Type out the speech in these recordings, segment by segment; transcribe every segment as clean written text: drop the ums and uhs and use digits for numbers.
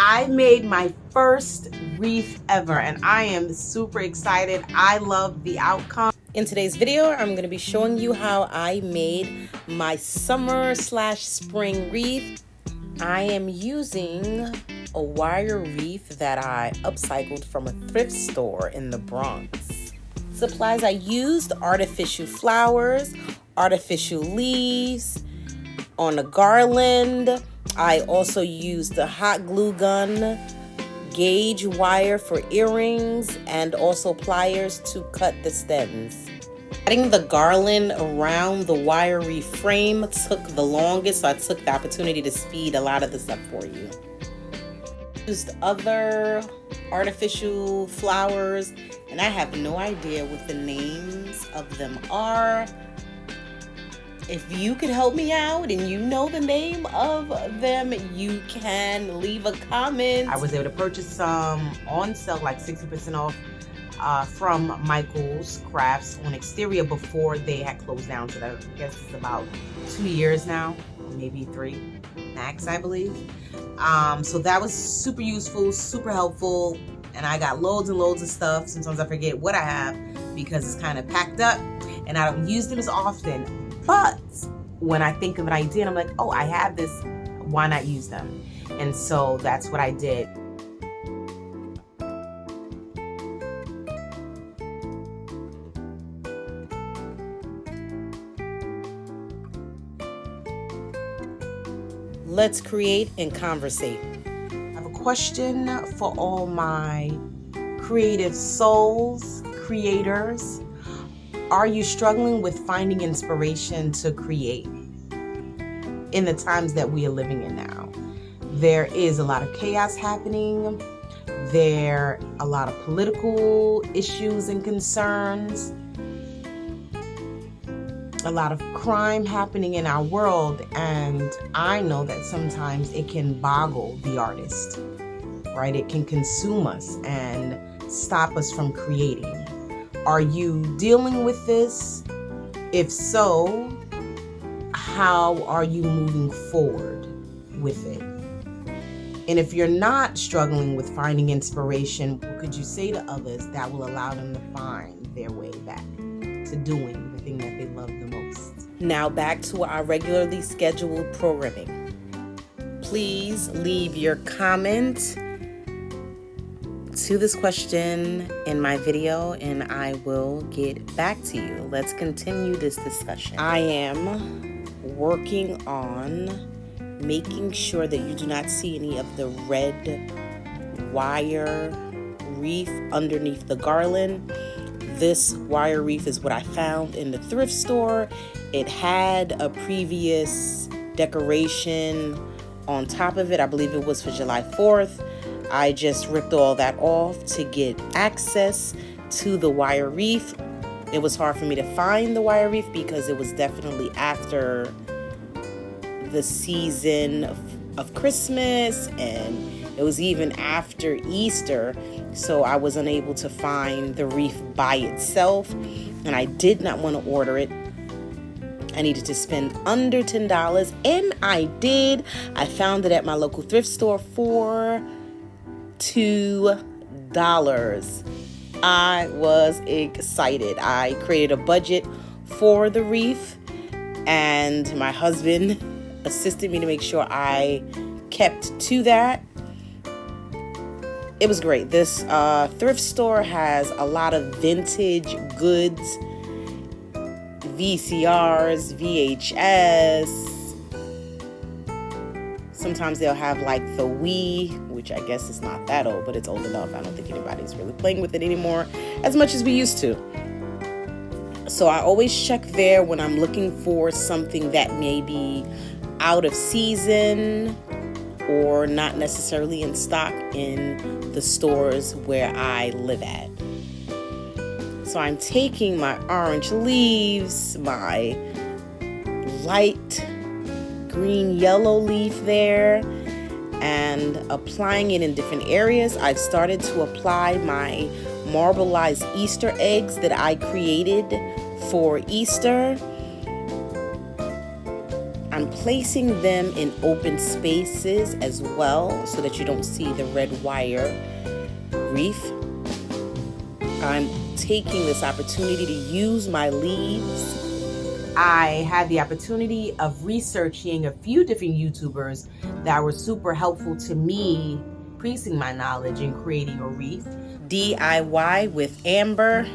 I made my first wreath ever and I am super excited. I love the outcome. In today's video, I'm going to be showing you how I made my summer/spring wreath. I am using a wire wreath that I upcycled from a thrift store in the Bronx. Supplies I used: artificial flowers, artificial leaves on a garland. I also used a hot glue gun, gauge wire for earrings, and also pliers to cut the stems. Adding the garland around the wire wreath frame took the longest, so I took the opportunity to speed a lot of this up for you. Used other artificial flowers, and I have no idea what the names of them are. If you could help me out and you know the name of them, you can leave a comment. I was able to purchase some on sale, like 60% off from Michael's Crafts on Exterior before they had closed down. So that, I guess it's about 2 years now, maybe 3 max, I believe. So that was super useful, super helpful. And I got loads and loads of stuff. Sometimes I forget what I have because it's kind of packed up and I don't use them as often. But when I think of an idea and I'm like, oh, I have this, why not use them? And so that's what I did. Let's create and conversate. I have a question for all my creative souls, creators. Are you struggling with finding inspiration to create in the times that we are living in now? There is a lot of chaos happening. There are a lot of political issues and concerns. A lot of crime happening in our world, and I know that sometimes it can boggle the artist, right? It can consume us and stop us from creating. Are you dealing with this? If so, how are you moving forward with it? And if you're not struggling with finding inspiration, what could you say to others that will allow them to find their way back to doing the thing that they love the most? Now back to our regularly scheduled programming. Please leave your comment to this question in my video and I will get back to you. Let's continue this discussion. I am working on making sure that you do not see any of the red wire wreath underneath the garland. This wire wreath is what I found in the thrift store. It had a previous decoration on top of it. I believe it was for July 4th. I just ripped all that off to get access to the wire wreath. It was hard for me to find the wire wreath because it was definitely after the season of Christmas, and it was even after Easter, so I was unable to find the wreath by itself, and I did not want to order it. I needed to spend under $10, and I did. I found it at my local thrift store for $2. I was excited. I created a budget for the wreath, and my husband assisted me to make sure I kept to that. It was great. This thrift store has a lot of vintage goods, VCRs, VHS. Sometimes they'll have like the Wii, which I guess is not that old, but it's old enough. I don't think anybody's really playing with it anymore as much as we used to. So I always check there when I'm looking for something that may be out of season or not necessarily in stock in the stores where I live at. So I'm taking my orange leaves, my light green yellow leaf there, and applying it in different areas. I've started to apply my marbleized Easter eggs that I created for Easter. I'm placing them in open spaces as well so that you don't see the red wire wreath. I'm taking this opportunity to use my leaves. I had the opportunity of researching a few different YouTubers that were super helpful to me increasing my knowledge in creating a wreath. DIY with Amber,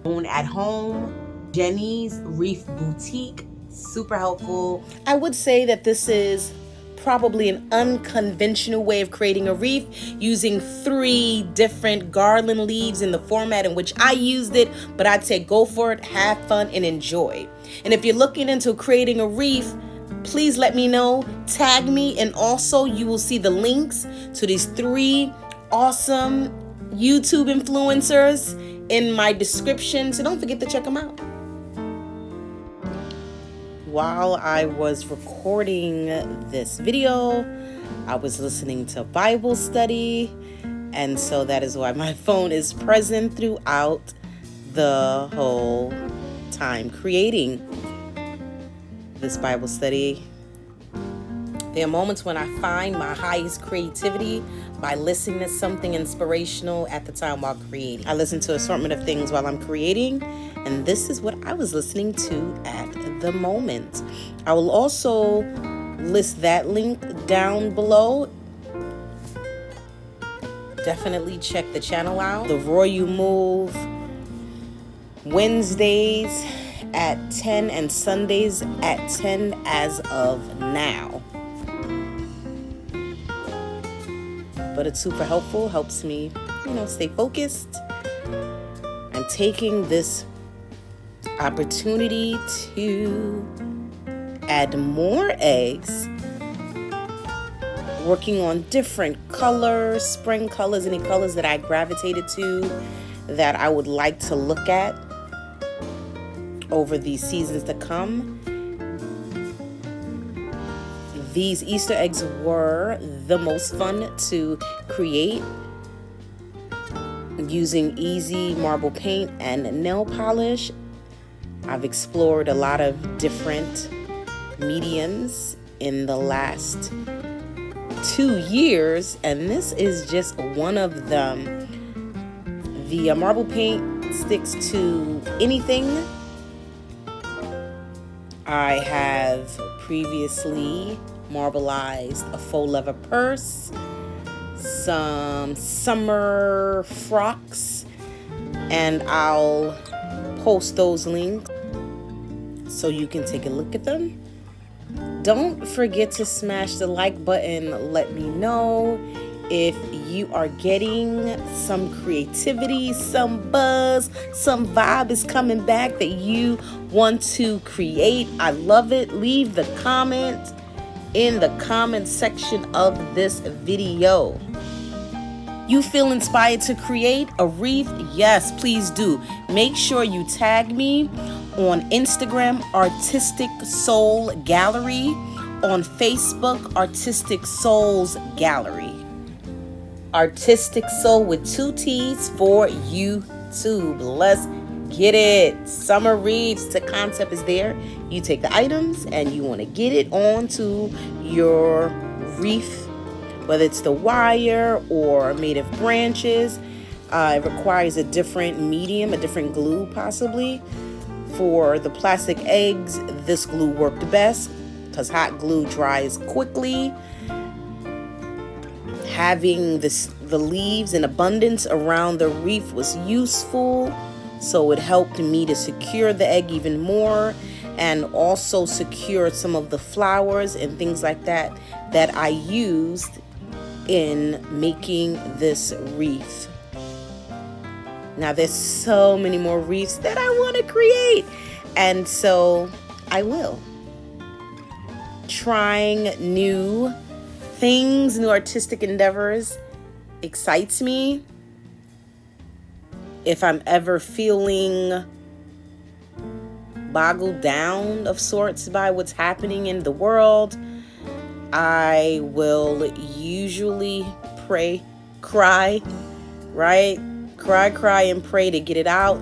Own at Home, Jenny's Wreath Boutique, super helpful. I would say that this is probably an unconventional way of creating a wreath, using 3 different garland leaves in the format in which I used it, but I'd say go for it, have fun, and enjoy. And if you're looking into creating a wreath, please let me know, tag me, and also you will see the links to these 3 awesome YouTube influencers in my description, so don't forget to check them out. While I was recording this video, I was listening to Bible study, and so that is why my phone is present throughout the whole time creating this Bible study. There are moments when I find my highest creativity by listening to something inspirational at the time while creating. I listen to an assortment of things while I'm creating, and this is what I was listening to at the moment. I will also list that link down below. Definitely check the channel out. The Royal Move Wednesdays at 10 and Sundays at 10 as of now. But it's super helpful, helps me, stay focused. I'm taking this opportunity to add more eggs, working on different colors, spring colors, any colors that I gravitated to that I would like to look at over these seasons to come. These Easter eggs were the most fun to create using easy marble paint and nail polish. I've explored a lot of different mediums in the last 2 years, and this is just one of them. The marble paint sticks to anything. I have previously marbleized a faux leather purse, some summer frocks, and I'll post those links so you can take a look at them. Don't forget to smash the like button. Let me know if you are getting some creativity, some buzz, some vibe is coming back that you want to create. I love it. Leave the comment in the comment section of this video. You feel inspired to create a wreath? Yes, please do. Make sure you tag me on Instagram, Artistic Soul Gallery, on Facebook, Artistic Souls Gallery. Artistic Soul with 2 T's for YouTube. Let's get it. Summer wreaths, the concept is there. You take the items and you want to get it onto your wreath, whether it's the wire or made of branches. It requires a different medium, a different glue possibly. For the plastic eggs, this glue worked best because hot glue dries quickly. Having the leaves in abundance around the wreath was useful, so it helped me to secure the egg even more, and also secure some of the flowers and things like that that I used in making this wreath. Now there's so many more wreaths that I want to create, and so I will. Trying new things, new artistic endeavors excites me. If I'm ever feeling boggled down of sorts by what's happening in the world, I will usually pray, cry, right? Cry and pray to get it out.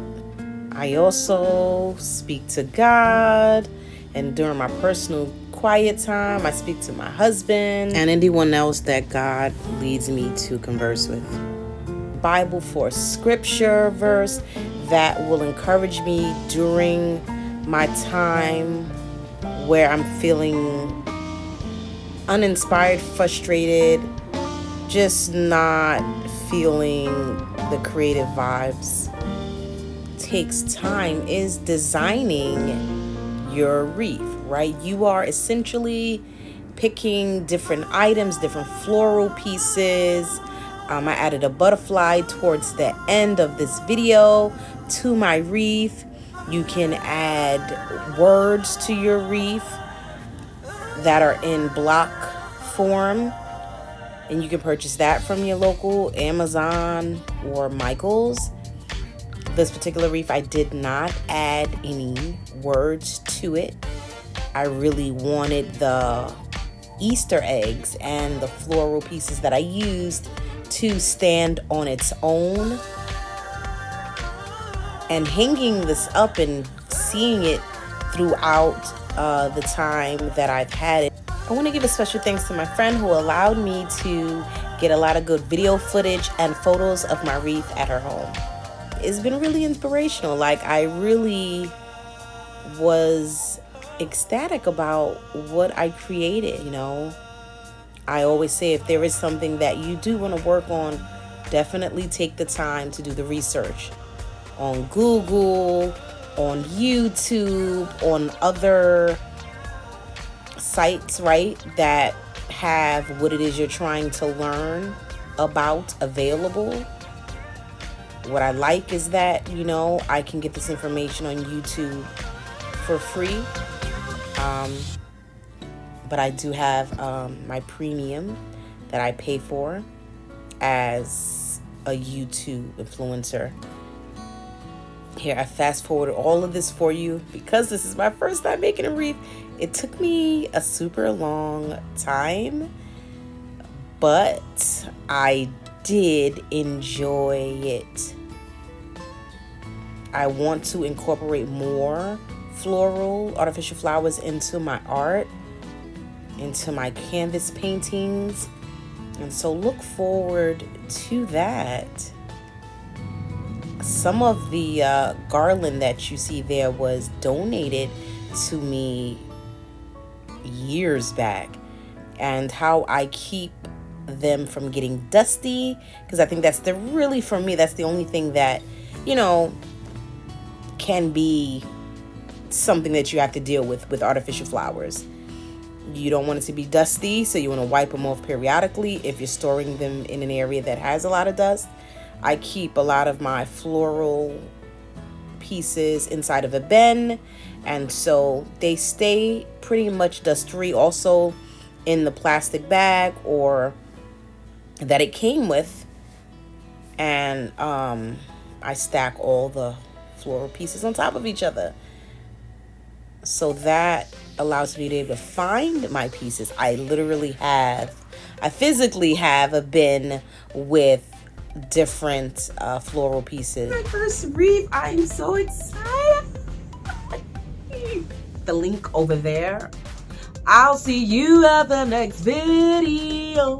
I also speak to God, and during my personal quiet time. I speak to my husband and anyone else that God leads me to converse with. Bible for scripture verse that will encourage me during my time where I'm feeling uninspired, frustrated, just not feeling the creative vibes. Takes time is designing your wreath, right? You are essentially picking different items, different floral pieces. I added a butterfly towards the end of this video to my wreath. You can add words to your wreath that are in block form, and you can purchase that from your local Amazon or Michael's. This particular wreath, I did not add any words to it. I really wanted the Easter eggs and the floral pieces that I used to stand on its own. And hanging this up and seeing it throughout the time that I've had it, I want to give a special thanks to my friend who allowed me to get a lot of good video footage and photos of my wreath at her home. It's been really inspirational. Like, I really was ecstatic about what I created, you know. I always say, if there is something that you do want to work on, definitely take the time to do the research on Google, on YouTube, on other sites, right, that have what it is you're trying to learn about available. What I like is that, you know, I can get this information on YouTube for free. But I do have my premium that I pay for as a YouTube influencer. Here, I fast forwarded all of this for you because this is my first time making a wreath. It took me a super long time, but I did enjoy it. I want to incorporate more floral, artificial flowers into my art, into my canvas paintings, and so look forward to that. Some of the garland that you see there was donated to me years back, and how I keep them from getting dusty, because I think that's for me, that's the only thing that, you know, can be something that you have to deal with artificial flowers. You don't want it to be dusty, so you want to wipe them off periodically if you're storing them in an area that has a lot of dust. I keep a lot of my floral pieces inside of a bin, and so they stay pretty much dust-free. Also in the plastic bag or that it came with, and I stack all the floral pieces on top of each other, so that allows me to be able to find my pieces. I physically have a bin with different floral pieces. My first wreath, I'm so excited. The link over there. I'll see you at the next video.